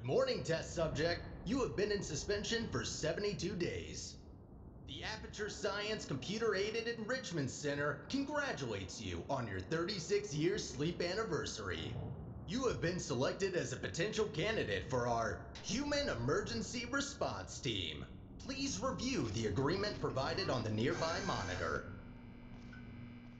Good morning, test subject. You have been in suspension for 72 days. The Aperture Science Computer-Aided Enrichment Center congratulates you on your 36-year sleep anniversary. You have been selected as a potential candidate for our Human Emergency Response Team. Please review the agreement provided on the nearby monitor.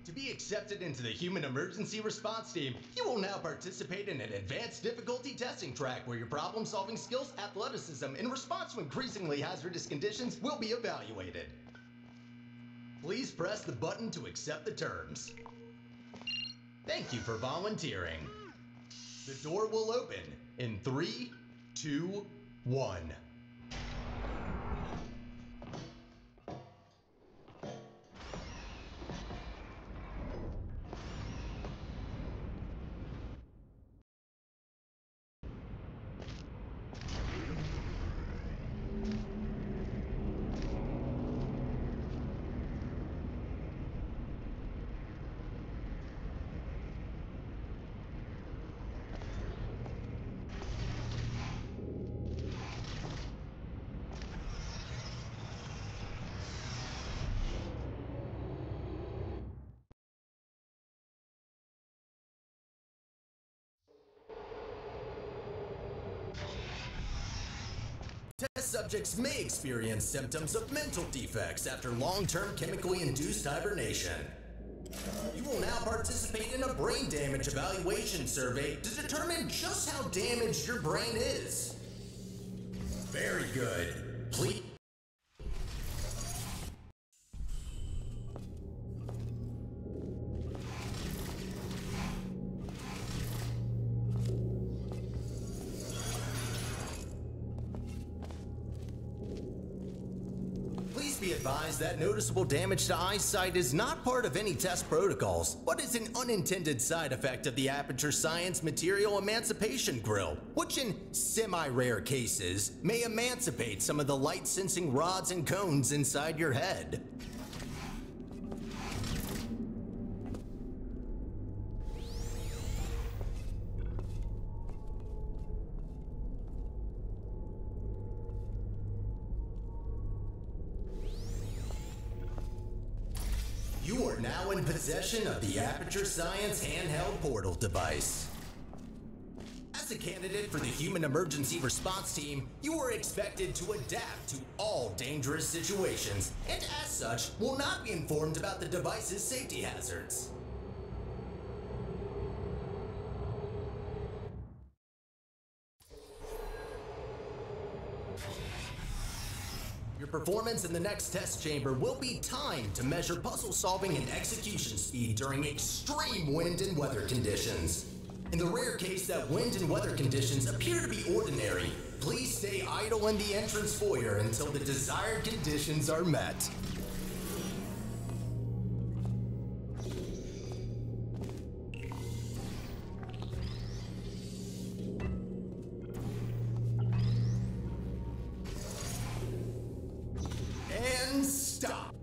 To be accepted into the Human Emergency Response Team, you will now participate in an advanced difficulty testing track where your problem-solving skills, athleticism, in response to increasingly hazardous conditions will be evaluated. Please press the button to accept the terms. Thank you for volunteering. The door will open in 3, 2, 1. Test subjects may experience symptoms of mental defects after long-term chemically induced hibernation. You will now participate in a brain damage evaluation survey to determine just how damaged your brain is. Very good. Please. Be advised that noticeable damage to eyesight is not part of any test protocols, but is an unintended side effect of the Aperture Science Material Emancipation Grill, which in semi-rare cases may emancipate some of the light-sensing rods and cones inside your head. You are now in possession of the Aperture Science handheld portal device. As a candidate for the Human Emergency Response Team, you are expected to adapt to all dangerous situations, and as such, will not be informed about the device's safety hazards. Your performance in the next test chamber will be timed to measure puzzle solving and execution speed during extreme wind and weather conditions. In the rare case that wind and weather conditions appear to be ordinary, please stay idle in the entrance foyer until the desired conditions are met. Stop!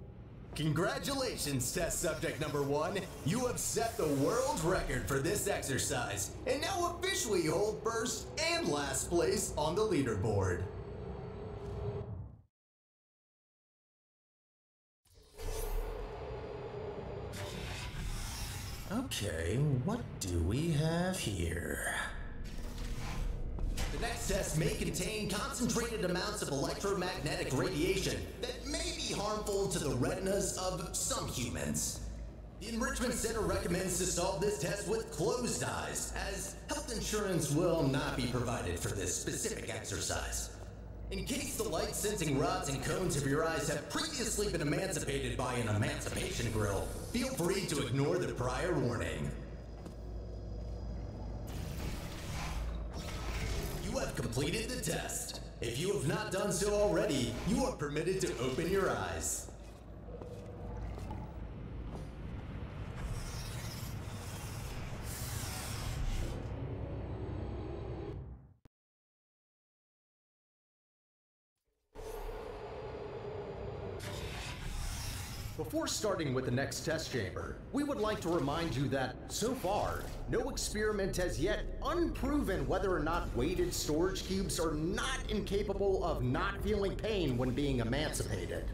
Congratulations, test subject number 1. You have set the world record for this exercise and now officially hold first and last place on the leaderboard. Okay, what do we have here? The next test may contain concentrated amounts of electromagnetic radiation that may be harmful to the retinas of some humans. The Enrichment Center recommends to solve this test with closed eyes, as health insurance will not be provided for this specific exercise. In case the light-sensing rods and cones of your eyes have previously been emancipated by an emancipation grill, feel free to ignore the prior warning. You have completed the test. If you have not done so already, you are permitted to open your eyes. Before starting with the next test chamber, we would like to remind you that, so far, no experiment has yet unproven whether or not weighted storage cubes are not incapable of not feeling pain when being emancipated.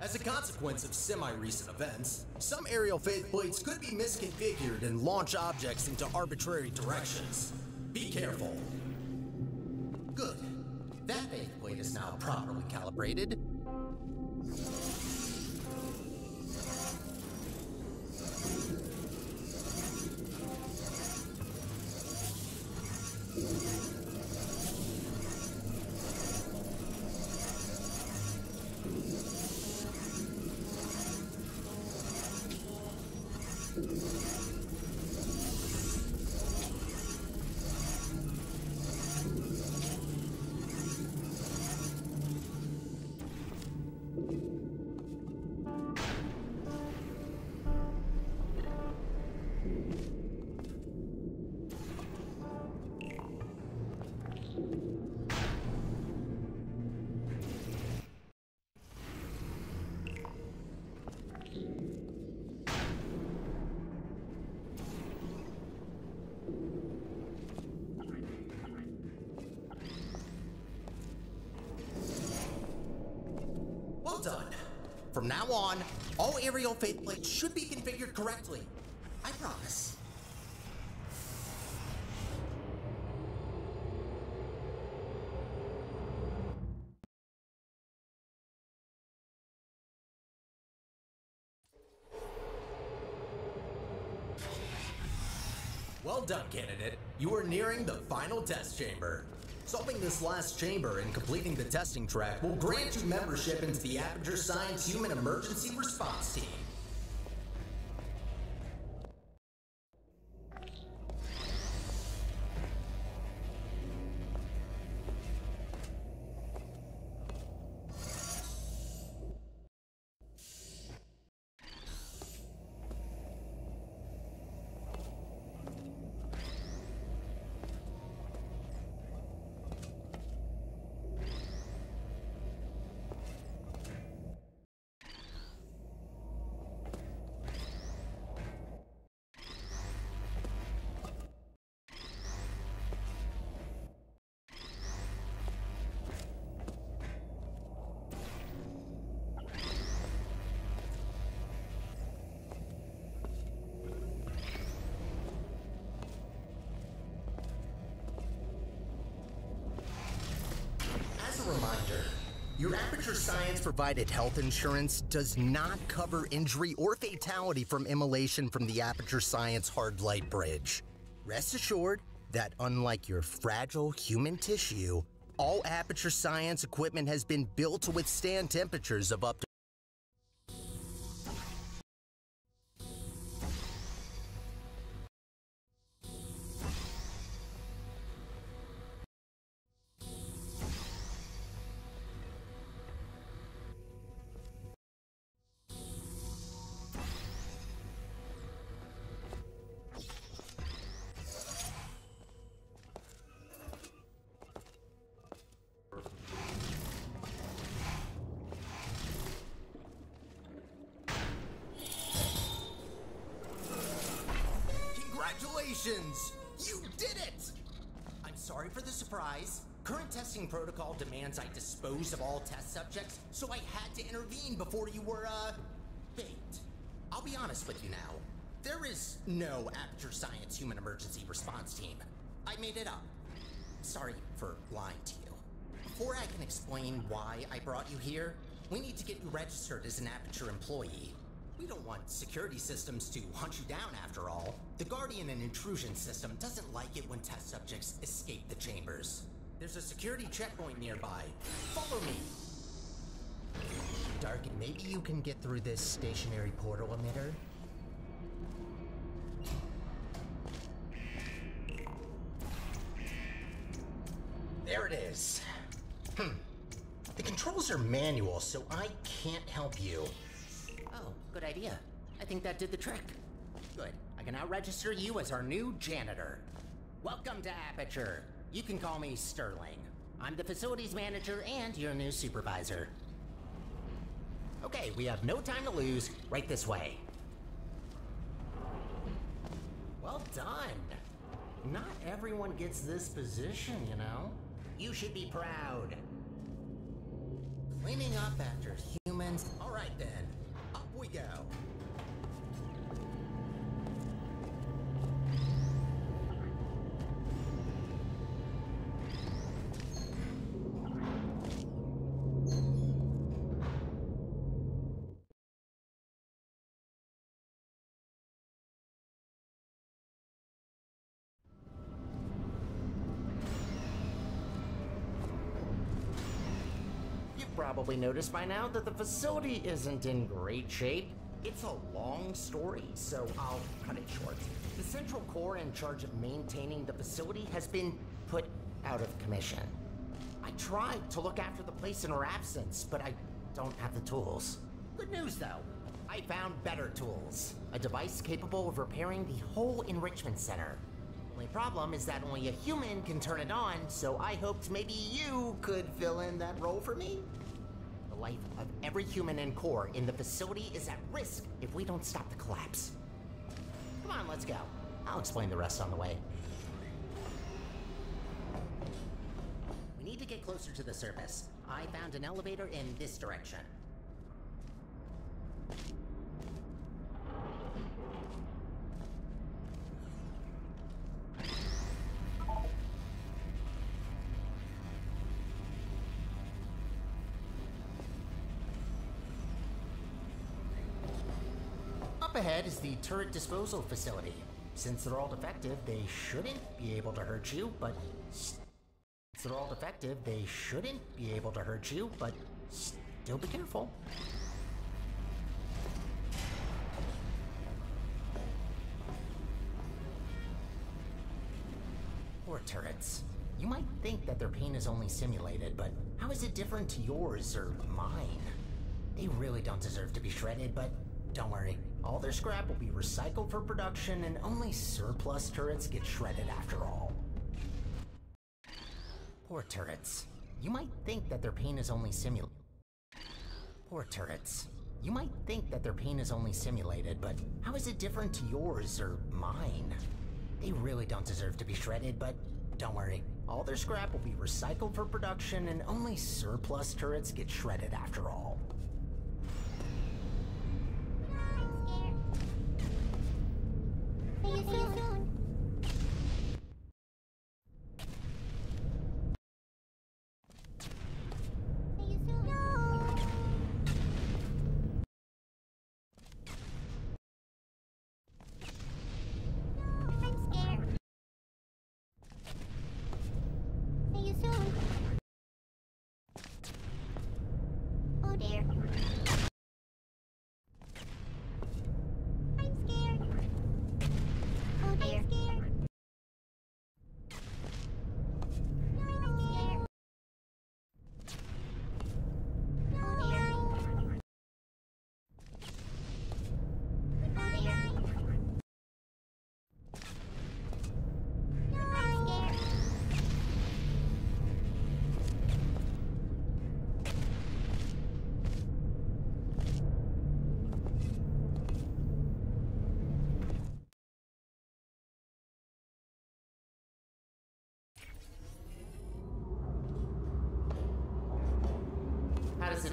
As a consequence of semi-recent events, some aerial faith plates could be misconfigured and launch objects into arbitrary directions. Be careful. Good. That faith plate is now properly calibrated. Done. From now on, all aerial faith plates should be configured correctly. I promise. Well done, candidate. You are nearing the final test chamber. Solving this last chamber and completing the testing track will grant you membership into the Aperture Science Human Emergency Response Team. Reminder, your Aperture Science provided health insurance does not cover injury or fatality from immolation from the Aperture Science hard light bridge. Rest assured that unlike your fragile human tissue, all Aperture Science equipment has been built to withstand temperatures of up to Congratulations! You did it! I'm sorry for the surprise. Current testing protocol demands I dispose of all test subjects, so I had to intervene before you were, baked. I'll be honest with you now. There is no Aperture Science Human Emergency Response Team. I made it up. Sorry for lying to you. Before I can explain why I brought you here, we need to get you registered as an Aperture employee. We don't want security systems to hunt you down after all. The Guardian and Intrusion system doesn't like it when test subjects escape the chambers. There's a security checkpoint nearby. Follow me. Darkin, maybe you can get through this stationary portal emitter? There it is. The controls are manual, so I can't help you. Oh, good idea. I think that did the trick. Good. I can now register you as our new janitor. Welcome to Aperture. You can call me Sterling. I'm the facilities manager and your new supervisor. Okay, we have no time to lose. Right this way. Well done. Not everyone gets this position, you know. You should be proud. Cleaning up after humans. All right then, up we go. Probably noticed by now that the facility isn't in great shape. It's a long story, so I'll cut it short. The central core in charge of maintaining the facility has been put out of commission. I tried to look after the place in her absence, but I don't have the tools. Good news though, I found better tools. A device capable of repairing the whole enrichment center. Only problem is that only a human can turn it on, so I hoped maybe you could fill in that role for me. The life of every human and core in the facility is at risk if we don't stop the collapse. Come on, let's go. I'll explain the rest on the way. We need to get closer to the surface. I found an elevator in this direction. Up ahead is the turret disposal facility. Since they're all defective, they shouldn't be able to hurt you, but still be careful. Poor turrets. You might think that their pain is only simulated, but how is it different to yours or mine? They really don't deserve to be shredded, but don't worry. All their scrap will be recycled for production, and only surplus turrets get shredded after all. Poor turrets. You might think that their pain is only simulated. But how is it different to yours or mine? They really don't deserve to be shredded, but don't worry. All their scrap will be recycled for production, and only surplus turrets get shredded after all. See you soon.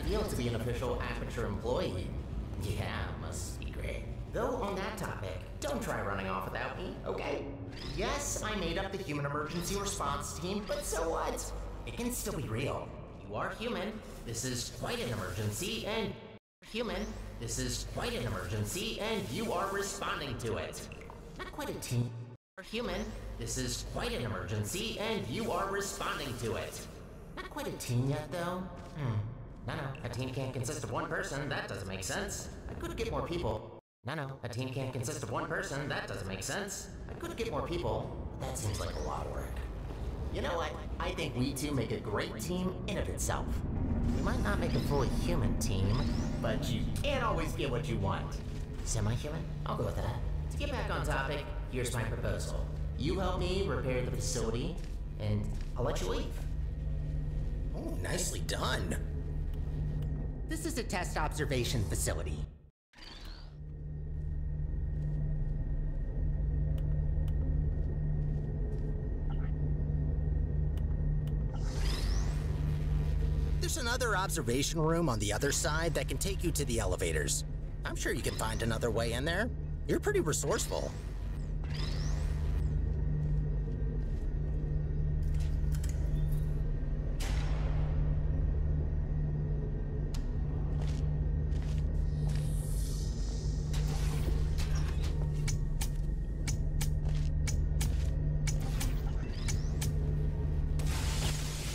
feel to be an official Aperture employee. Yeah, must be great. Though on that topic, don't try running off without me, okay? Yes, I made up the human emergency response team, but so what? It can still be real. You are human. This is quite an emergency, and human. This is quite an emergency, and you are responding to it. Not quite a team. Human. This is quite an emergency, and you are responding to it. Not quite a team yet, though. No, a team can't consist of one person. That doesn't make sense. I could get more people. No, a team can't consist of one person. That doesn't make sense. I could get more people. That seems like a lot of work. You know what? I think we two make a great team in of itself. We might not make a fully human team, but you can't always get what you want. Semi-human? I'll go with that. To get back on topic, here's my proposal. You help me repair the facility, and I'll let you leave. Oh, nicely done. This is a test observation facility. There's another observation room on the other side that can take you to the elevators. I'm sure you can find another way in there. You're pretty resourceful.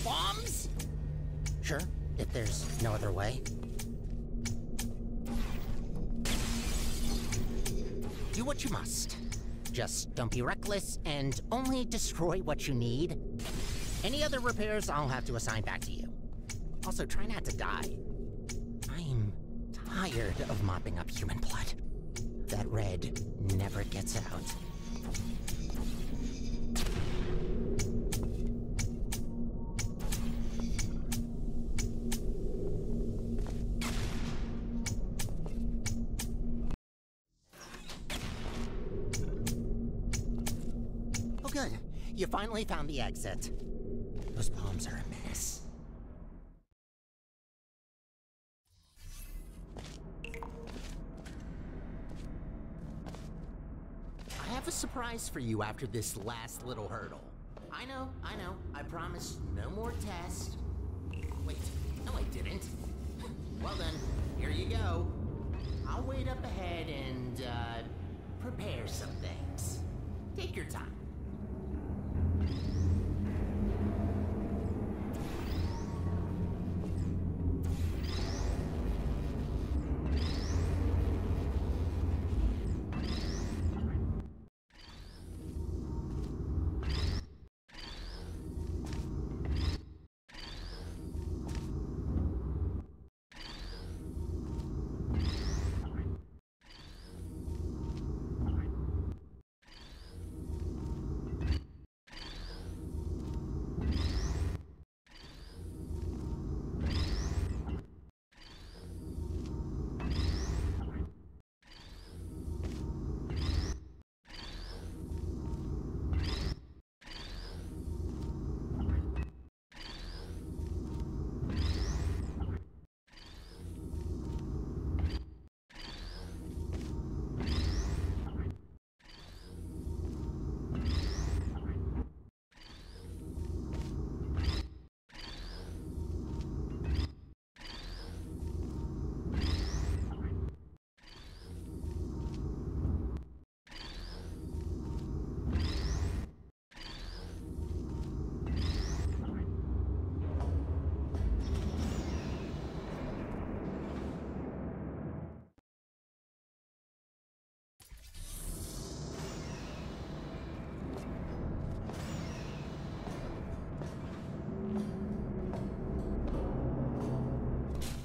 Bombs? Sure, if there's no other way. Do what you must. Just don't be reckless and only destroy what you need. Any other repairs I'll have to assign back to you. Also, try not to die. I'm tired of mopping up human blood. That red never gets out. Good. You finally found the exit. Those bombs are a menace. I have a surprise for you after this last little hurdle. I know. I promised no more tests. Wait, no I didn't. Well then, here you go. I'll wait up ahead and, prepare some things. Take your time.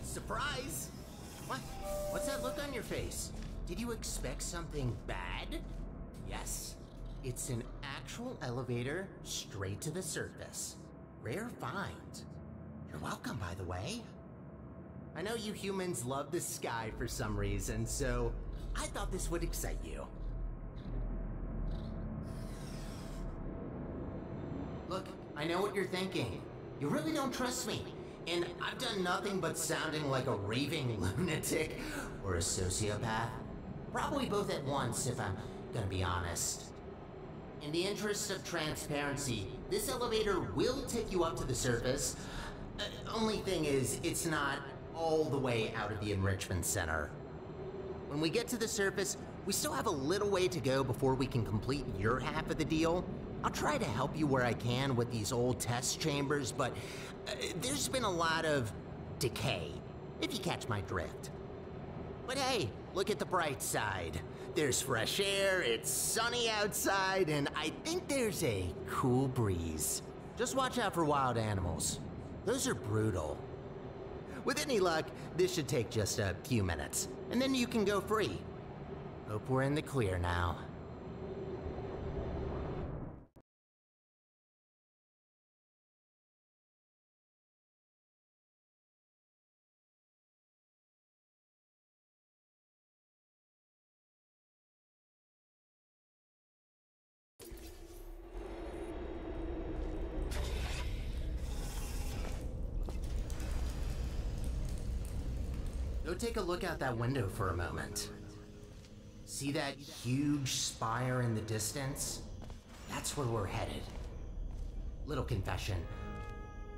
Surprise! What? What's that look on your face? Did you expect something bad? Yes. It's an actual elevator straight to the surface. Rare find. You're welcome, by the way. I know you humans love the sky for some reason, so I thought this would excite you. Look, I know what you're thinking. You really don't trust me. and I've done nothing but sounding like a raving lunatic or a sociopath. Probably both at once, if I'm gonna be honest. In the interest of transparency, this elevator will take you up to the surface. Only thing is, it's not all the way out of the enrichment center. When we get to the surface, we still have a little way to go before we can complete your half of the deal. I'll try to help you where I can with these old test chambers, but there's been a lot of decay, if you catch my drift. But hey, look at the bright side. There's fresh air, it's sunny outside, and I think there's a cool breeze. Just watch out for wild animals. Those are brutal. With any luck, this should take just a few minutes, and then you can go free. Hope we're in the clear now. Go take a look out that window for a moment. See that huge spire in the distance? That's where we're headed. Little confession.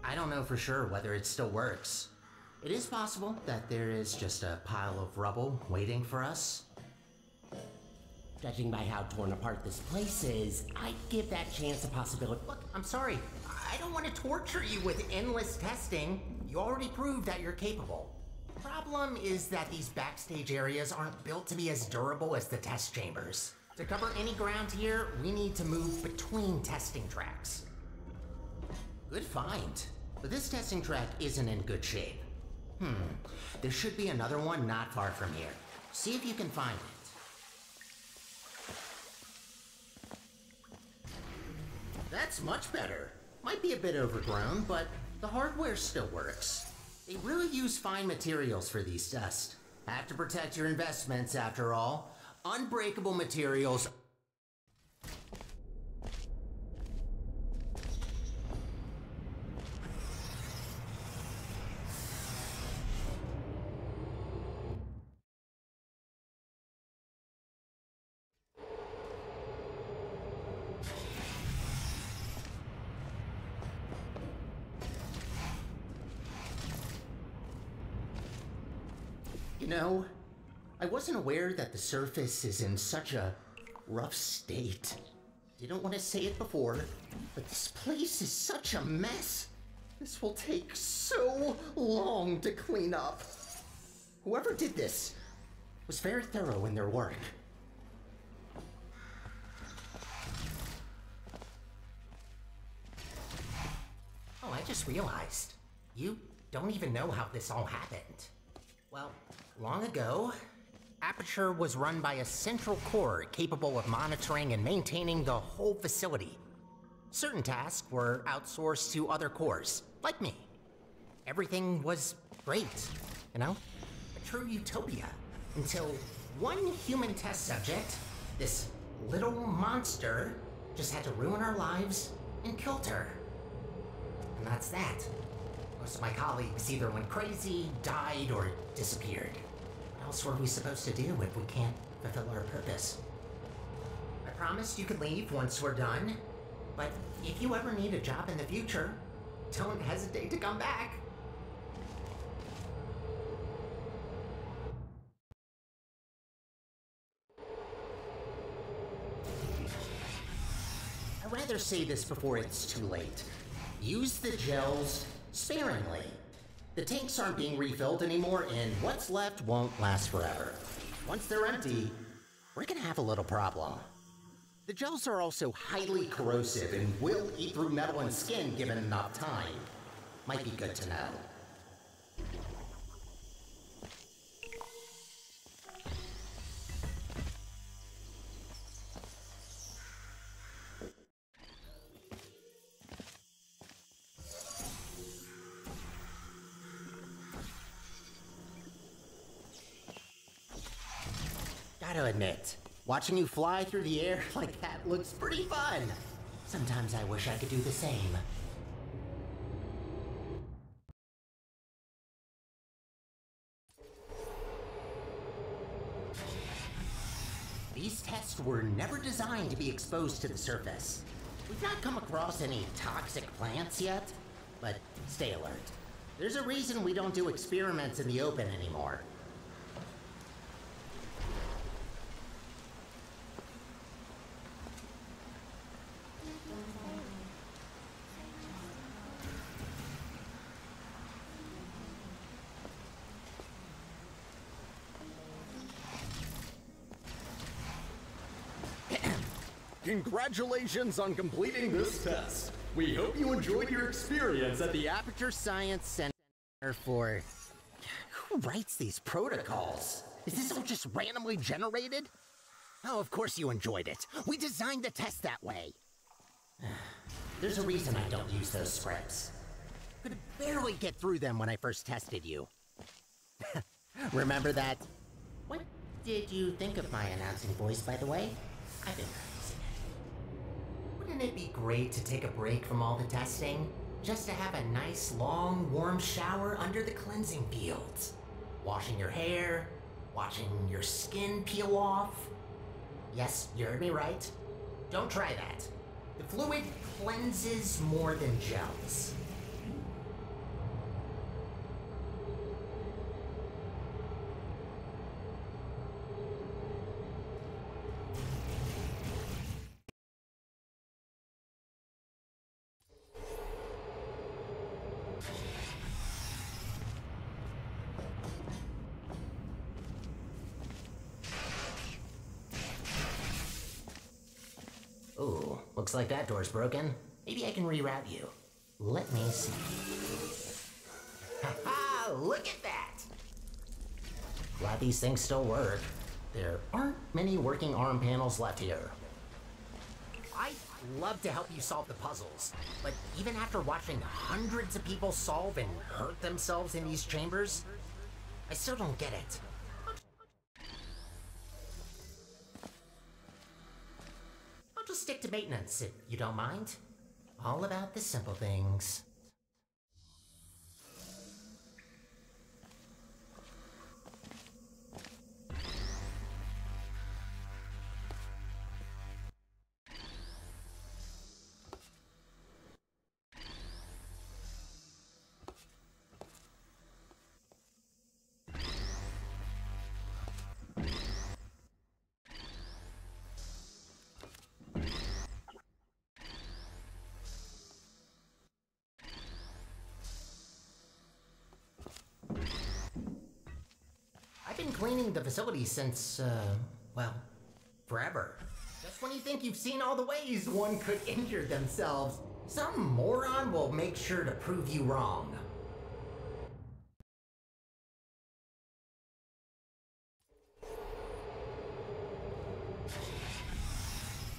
I don't know for sure whether it still works. It is possible that there is just a pile of rubble waiting for us. Judging by how torn apart this place is, I'd give that chance a possibility. Look, I'm sorry. I don't want to torture you with endless testing. You already proved that you're capable. Problem is that these backstage areas aren't built to be as durable as the test chambers. To cover any ground here, we need to move between testing tracks. Good find, but this testing track isn't in good shape. There should be another one not far from here. See if you can find it. That's much better. Might be a bit overgrown, but the hardware still works. They really use fine materials for these tests. Have to protect your investments, after all. Unbreakable materials. You know, I wasn't aware that the surface is in such a rough state. Didn't want to say it before, but this place is such a mess. This will take so long to clean up. Whoever did this was very thorough in their work. Oh, I just realized. You don't even know how this all happened. Well, long ago, Aperture was run by a central core capable of monitoring and maintaining the whole facility. Certain tasks were outsourced to other cores, like me. Everything was great, you know? A true utopia. Until one human test subject, this little monster, just had to ruin our lives and killed her. And that's that. Most of my colleagues either went crazy, died, or disappeared. What else were we supposed to do if we can't fulfill our purpose? I promised you could leave once we're done, but if you ever need a job in the future, don't hesitate to come back. I'd rather say this before it's too late. Use the gels sparingly. The tanks aren't being refilled anymore, and what's left won't last forever. Once they're empty, we're gonna have a little problem. The gels are also highly corrosive and will eat through metal and skin given enough time. Might be good to know. Gotta admit, watching you fly through the air like that looks pretty fun. Sometimes I wish I could do the same. These tests were never designed to be exposed to the surface. We've not come across any toxic plants yet, but stay alert. There's a reason we don't do experiments in the open anymore. Congratulations on completing this test. We hope you enjoyed your experience at the Aperture Science Center for... Who writes these protocols? Is this all just randomly generated? Oh, of course you enjoyed it. We designed the test that way. There's a reason I don't use those scripts. Could barely get through them when I first tested you. Remember that? What did you think of my announcing voice, by the way? I've been practicing it. Wouldn't it be great to take a break from all the testing? Just to have a nice, long, warm shower under the cleansing fields. Washing your hair, watching your skin peel off. Yes, you heard me right. Don't try that. The fluid cleanses more than gels. Ooh, looks like that door's broken. Maybe I can reroute you. Let me see. Ha-ha! Look at that! Glad these things still work. There aren't many working arm panels left here. I'd love to help you solve the puzzles, but even after watching hundreds of people solve and hurt themselves in these chambers, I still don't get it. Just stick to maintenance, if you don't mind. All about the simple things. I've been cleaning the facility since, well, forever. Just when you think you've seen all the ways one could injure themselves, some moron will make sure to prove you wrong.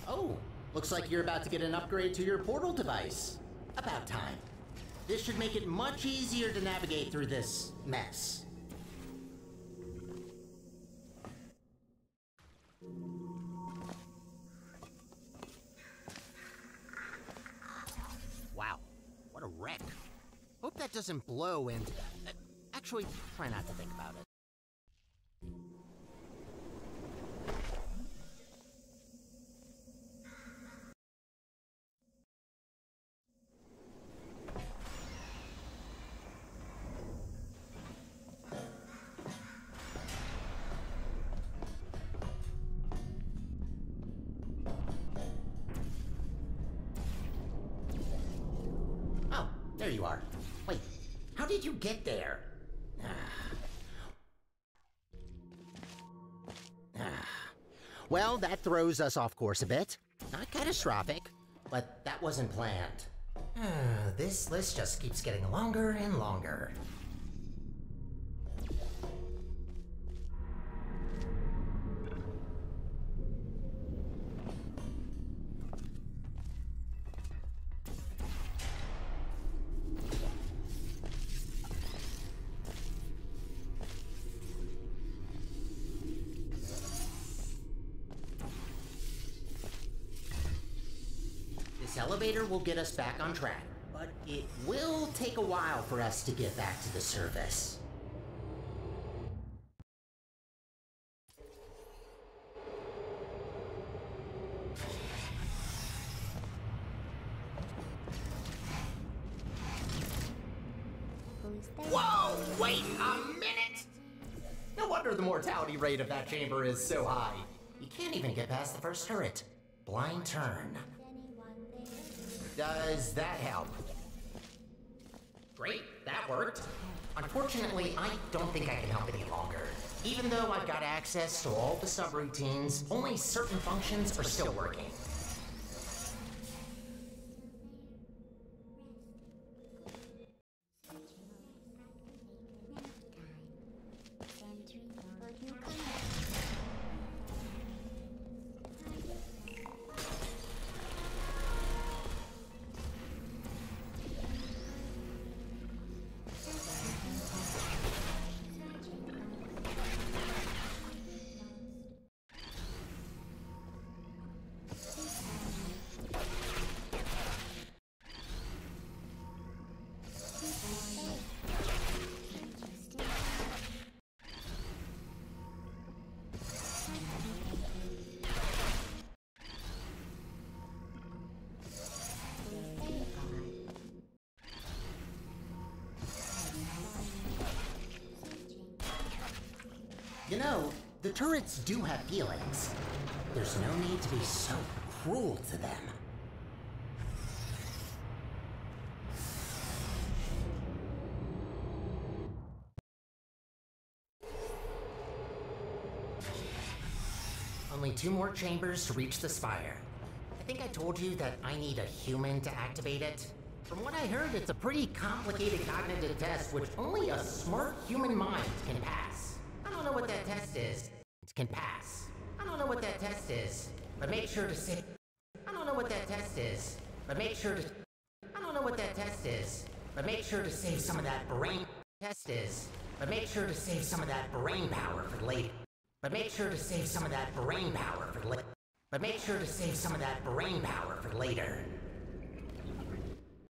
Oh, looks like you're about to get an upgrade to your portal device. About time. This should make it much easier to navigate through this mess. Wow, what a wreck. Hope that doesn't blow and... actually, try not to think about it. There you are. Wait, how did you get there? Well, that throws us off course a bit. Not catastrophic. But that wasn't planned. This list just keeps getting longer and longer. This elevator will get us back on track, but it will take a while for us to get back to the surface. Wait a minute! No wonder the mortality rate of that chamber is so high. You can't even get past the first turret. Blind turn. Does that help? Great, that worked. Unfortunately, I don't think I can help any longer. Even though I've got access to all the subroutines, only certain functions are still working. You know, the turrets do have feelings. There's no need to be so cruel to them. Only 2 more chambers to reach the spire. I think I told you that I need a human to activate it. From what I heard, it's a pretty complicated cognitive test which only a smart human mind can pass. I don't know what that test is. It can pass. I don't know what that test is, but make sure to say... I don't know what that test is, but make sure to... I don't know what that test is, but make sure to save some of that brain... Test is, but make sure to save some of that brain power for later. But make sure to save some of that brain power for later. But make sure to save some of that brain power for later.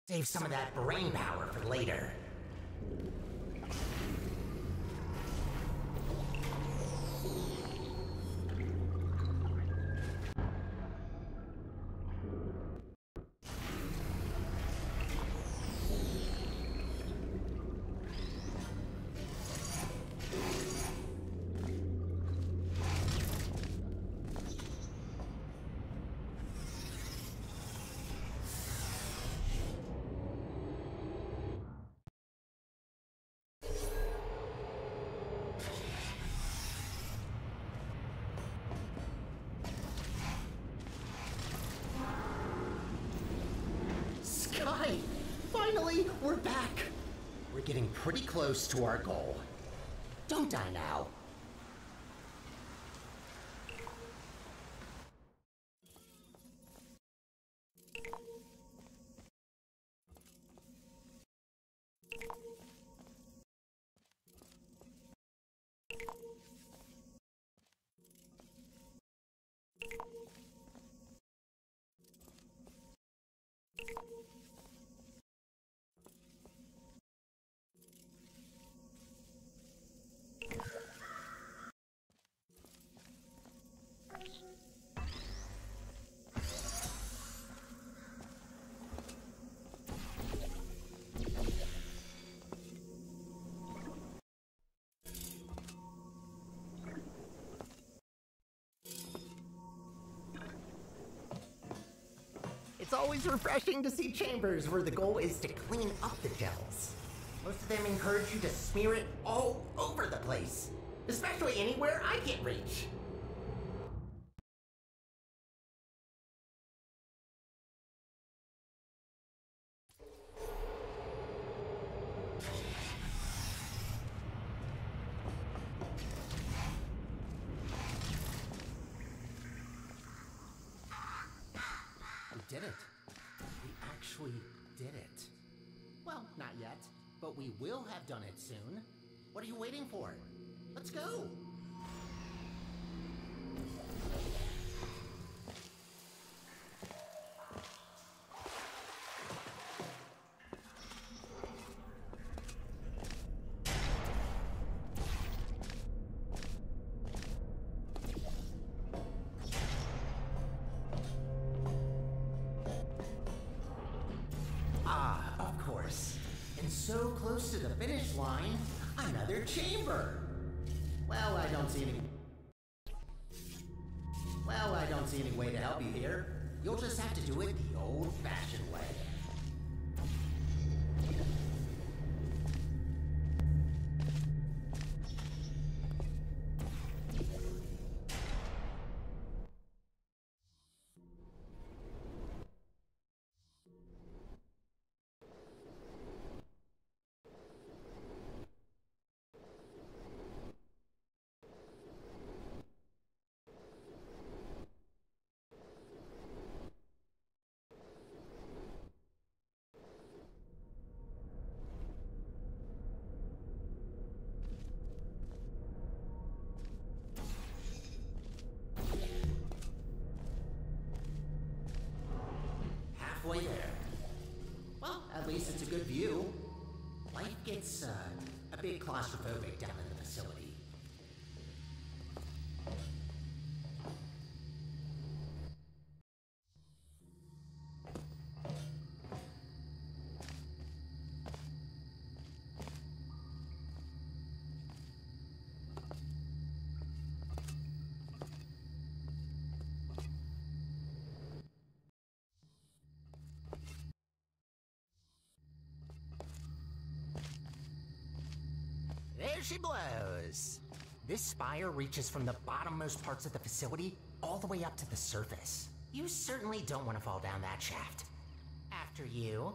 Save some of that brain power for later. Finally, we're back! We're getting pretty close to our goal. Don't die now. It's always refreshing to see chambers where the goal is to clean up the gels. Most of them encourage you to smear it all over the place, especially anywhere I can't reach. We did it. We actually did it. Well, not yet, but we will have done it soon. What are you waiting for? Let's go! So close to the finish line, I Another chamber! Well, I don't see any way to help you here. You'll just have to do it the old-fashioned way. Halfway there. Well, at least it's a good view. Life gets a bit claustrophobic down in the facility. There she blows! This spire reaches from the bottommost parts of the facility all the way up to the surface. You certainly don't want to fall down that shaft. After you.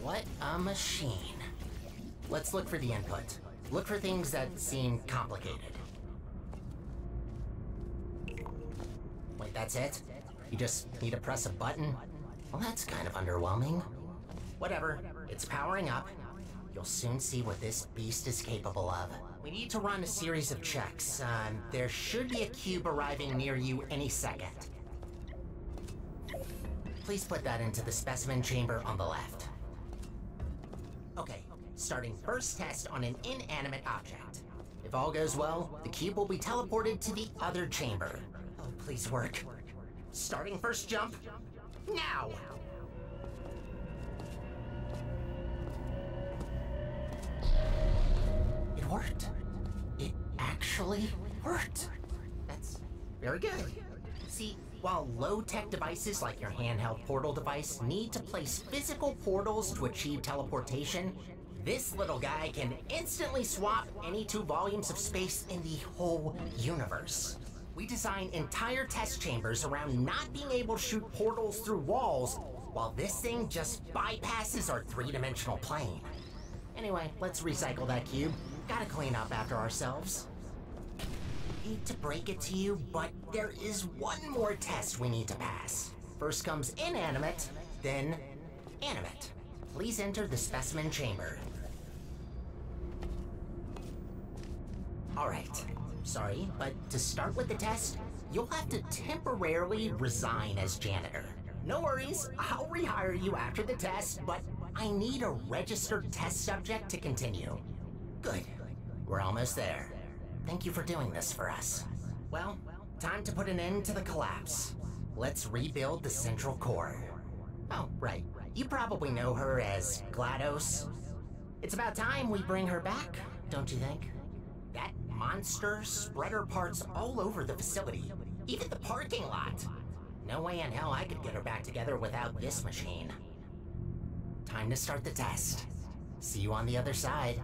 What a machine. Let's look for the input. Look for things that seem complicated. Wait, that's it? You just need to press a button? Well, that's kind of underwhelming. Whatever, it's powering up. You'll soon see what this beast is capable of. We need to run a series of checks. There should be a cube arriving near you any second. Please put that into the specimen chamber on the left. Okay, starting first test on an inanimate object. If all goes well, the cube will be teleported to the other chamber. Oh, please work. Starting first jump, now! It worked. It actually worked. That's very good. See, while low-tech devices like your handheld portal device need to place physical portals to achieve teleportation, this little guy can instantly swap any 2 volumes of space in the whole universe. We design entire test chambers around not being able to shoot portals through walls, while this thing just bypasses our 3-dimensional plane. Anyway, let's recycle that cube. Gotta clean up after ourselves. Hate to break it to you, but there is one more test we need to pass. First comes inanimate, then animate. Please enter the specimen chamber. Alright, sorry, but to start with the test, you'll have to temporarily resign as janitor. No worries, I'll rehire you after the test, but I need a registered test subject to continue. Good, we're almost there. Thank you for doing this for us. Well, time to put an end to the collapse. Let's rebuild the central core. Oh, right. You probably know her as GLaDOS. It's about time we bring her back, don't you think? That monster spread her parts all over the facility, even the parking lot. No way in hell I could get her back together without this machine. Time to start the test. See you on the other side.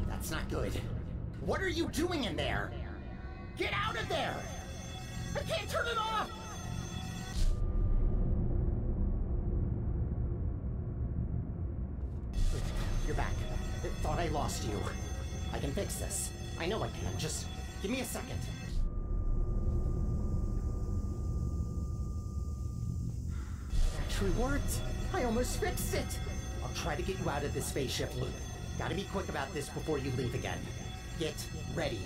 That's not good. What are you doing in there? Get out of there! I can't turn it off! You're back. Thought thought I lost you. I can fix this. I know I can. Just give me a second. It actually worked. I almost fixed it. I'll try to get you out of this spaceship loop. Gotta be quick about this before you leave again. Get ready.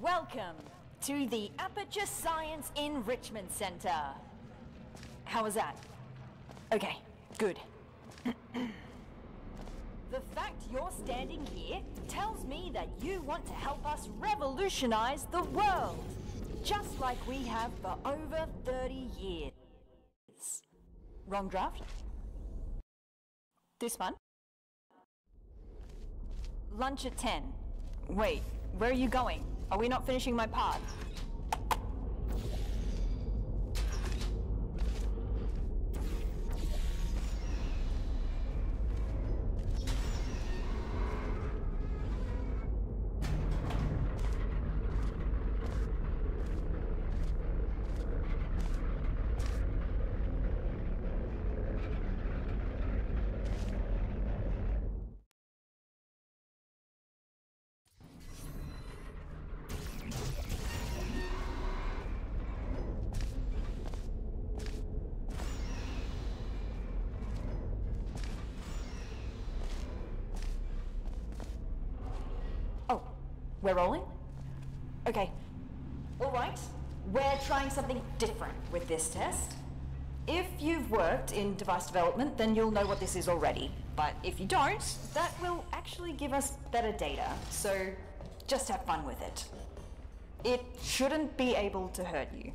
Welcome to the Aperture Science Enrichment Center. How was that? Okay, good. The fact you're standing here tells me that you want to help us revolutionize the world, just like we have for over 30 years. Wrong draft? This one? Lunch at 10. Wait, where are you going? Are we not finishing my part? We're rolling? Okay. Alright. We're trying something different with this test. If you've worked in device development, then you'll know what this is already. But if you don't, that will actually give us better data. So just have fun with it. It shouldn't be able to hurt you.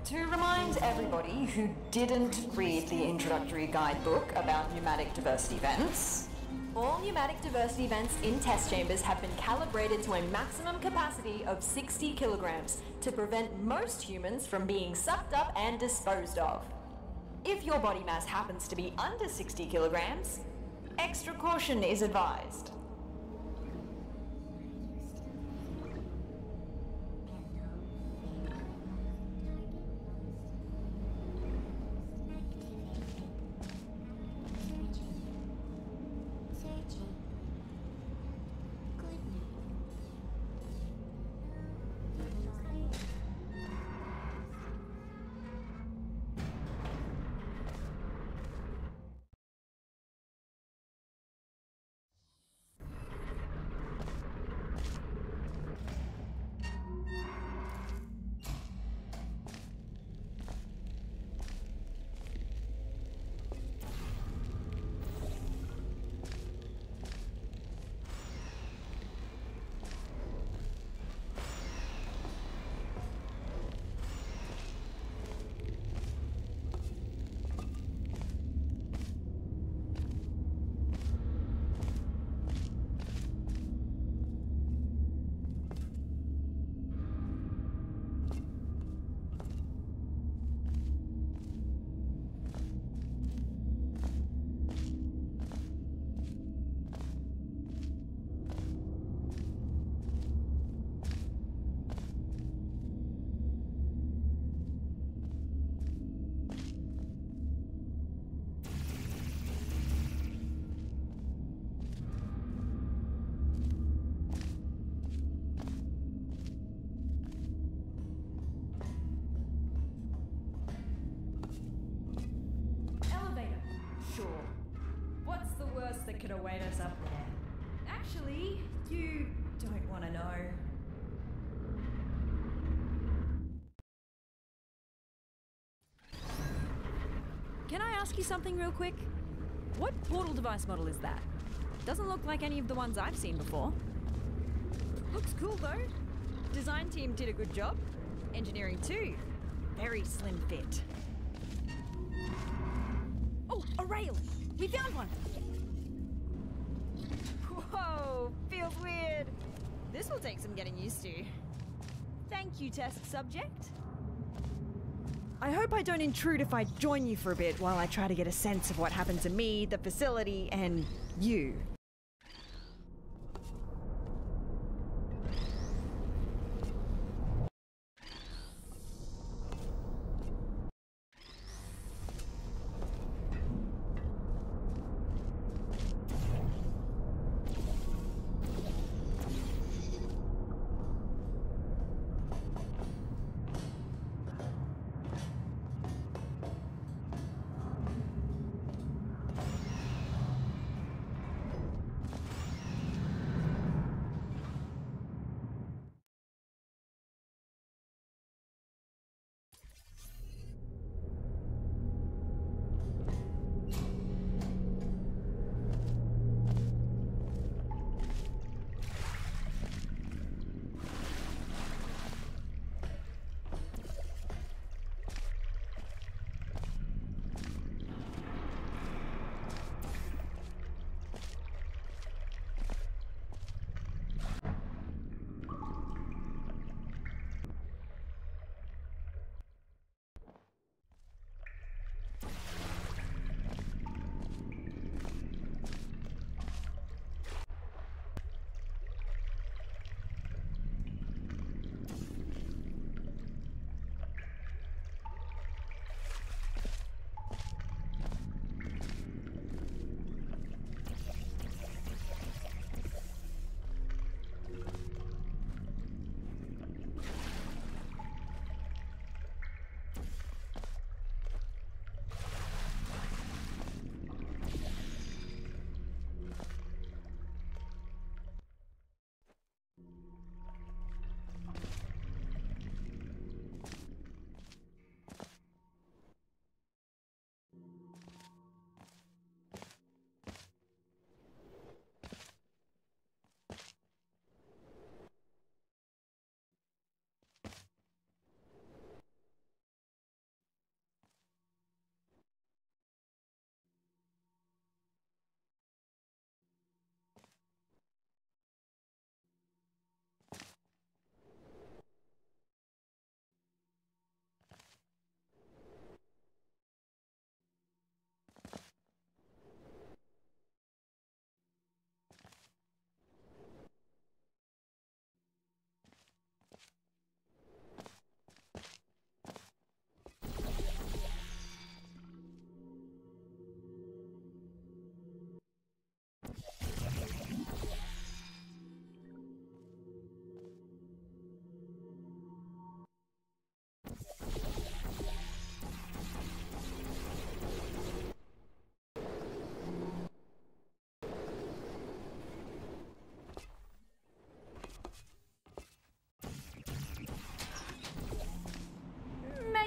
To remind everybody who didn't read the introductory guidebook about pneumatic diversity vents, all pneumatic diversity vents in test chambers have been calibrated to a maximum capacity of 60 kilograms to prevent most humans from being sucked up and disposed of. If your body mass happens to be under 60 kilograms, extra caution is advised. That could await us up there. Actually, you don't want to know. Can I ask you something real quick? What portal device model is that? Doesn't look like any of the ones I've seen before. Looks cool though. Design team did a good job. Engineering too. Very slim fit. Oh, a rail! We found one! Whoa, feels weird. This will take some getting used to. Thank you, test subject. I hope I don't intrude if I join you for a bit while I try to get a sense of what happened to me, the facility, and you.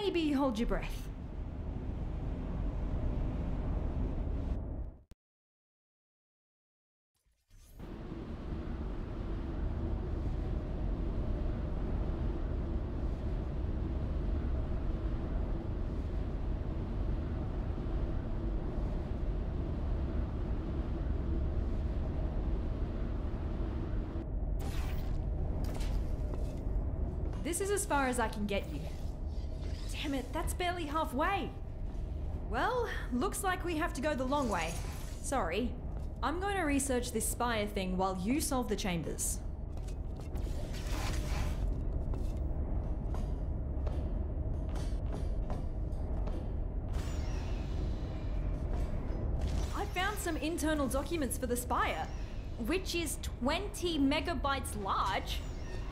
maybe hold your breath. This is as far as I can get you. Damn it, that's barely halfway. Well, looks like we have to go the long way. Sorry. I'm going to research this spire thing while you solve the chambers. I found some internal documents for the spire, which is 20 megabytes large.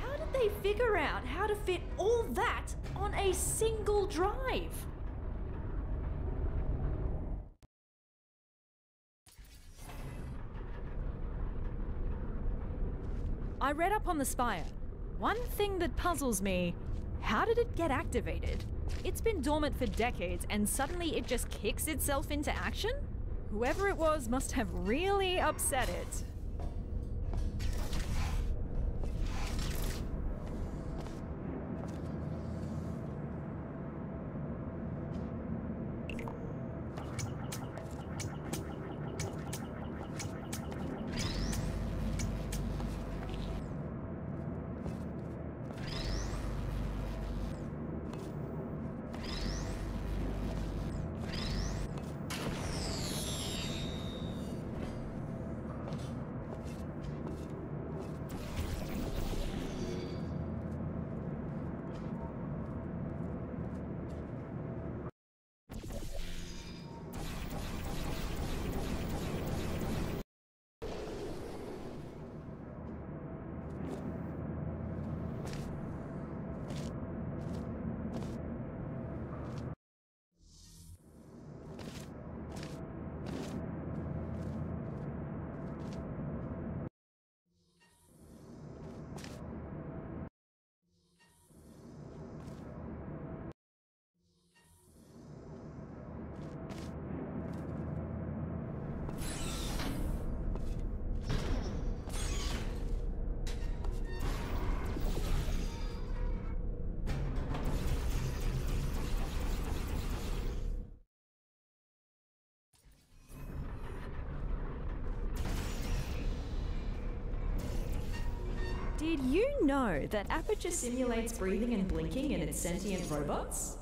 How did they figure out how to fit all that on a single drive? I read up on the spire. One thing that puzzles me, how did it get activated? It's been dormant for decades and suddenly it just kicks itself into action? Whoever it was must have really upset it. Did you know that Aperture simulates breathing and blinking in its sentient robots?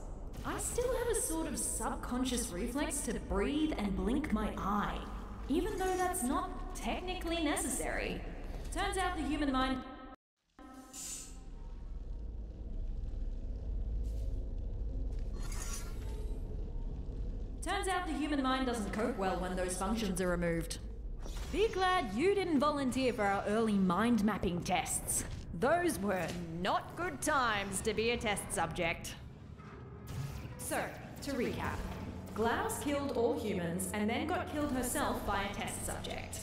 I still have a sort of subconscious reflex to breathe and blink my eye, even though that's not technically necessary. Turns out the human mind... doesn't cope well when those functions are removed. Be glad you didn't volunteer for our early mind mapping tests. Those were not good times to be a test subject. So, to recap, GLaDOS killed all humans and then got killed herself by a test subject.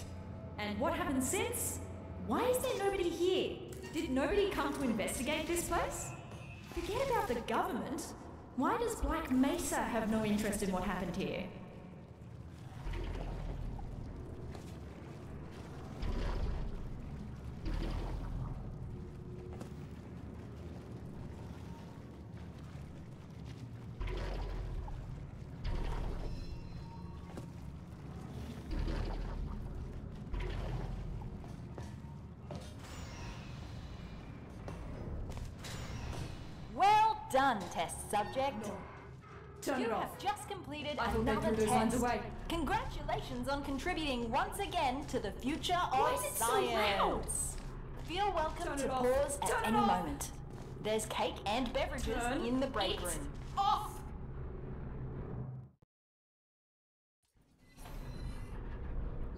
And what happened since? Why is there nobody here? Did nobody come to investigate this place? Forget about the government. Why does Black Mesa have no interest in what happened here? Done, test subject. Turn You it have off. just completed I thought they another threw those lines test. away. Congratulations on contributing once again to the future Why of is it so science. loud? Feel welcome Turn to it off. pause Turn at it any off. moment. There's cake and beverages Turn in the break it room. off!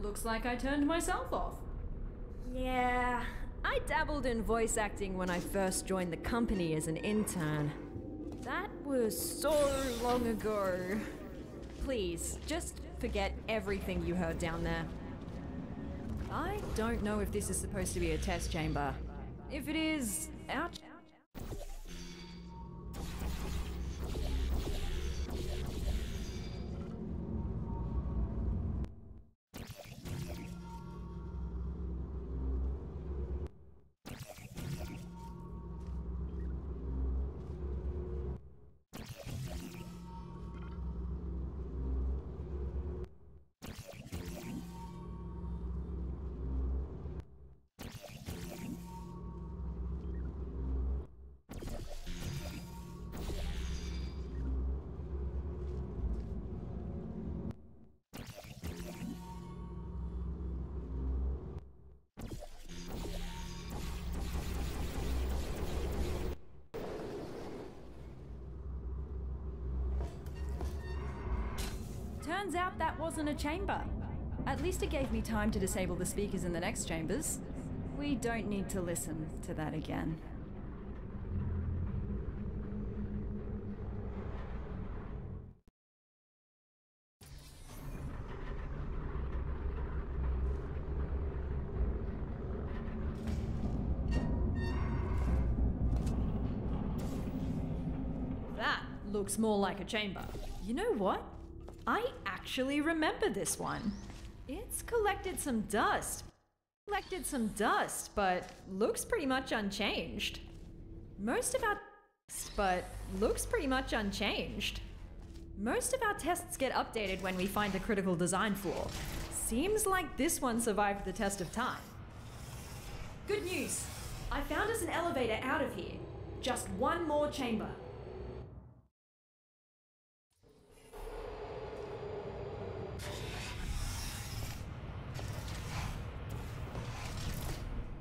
Looks like I turned myself off. Yeah, I dabbled in voice acting when I first joined the company as an intern. That was so long ago. Please, just forget everything you heard down there. I don't know if this is supposed to be a test chamber. If it is, ouch. Turns out that wasn't a chamber. At least it gave me time to disable the speakers in the next chambers. We don't need to listen to that again. That looks more like a chamber. You know what? I actually remember this one. It's collected some dust. But looks pretty much unchanged. Most of our tests get updated when we find a critical design flaw. Seems like this one survived the test of time. Good news! I found us an elevator out of here. Just one more chamber.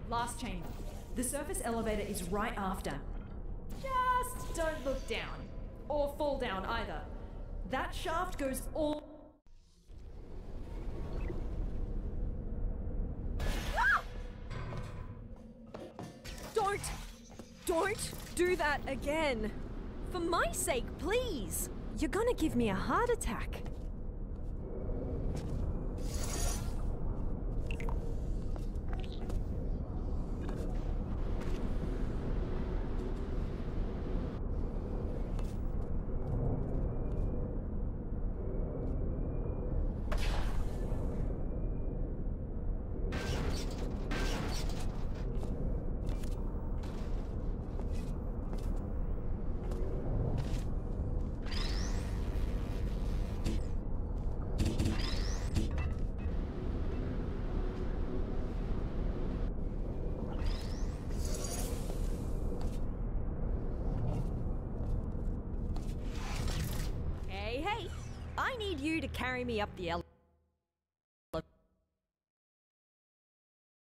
Last chamber. The surface elevator is right after. Just don't look down. Or fall down either. That shaft goes all... Ah! Don't do that again. For my sake, please. You're gonna give me a heart attack. Hey, I need you to carry me up the elevator.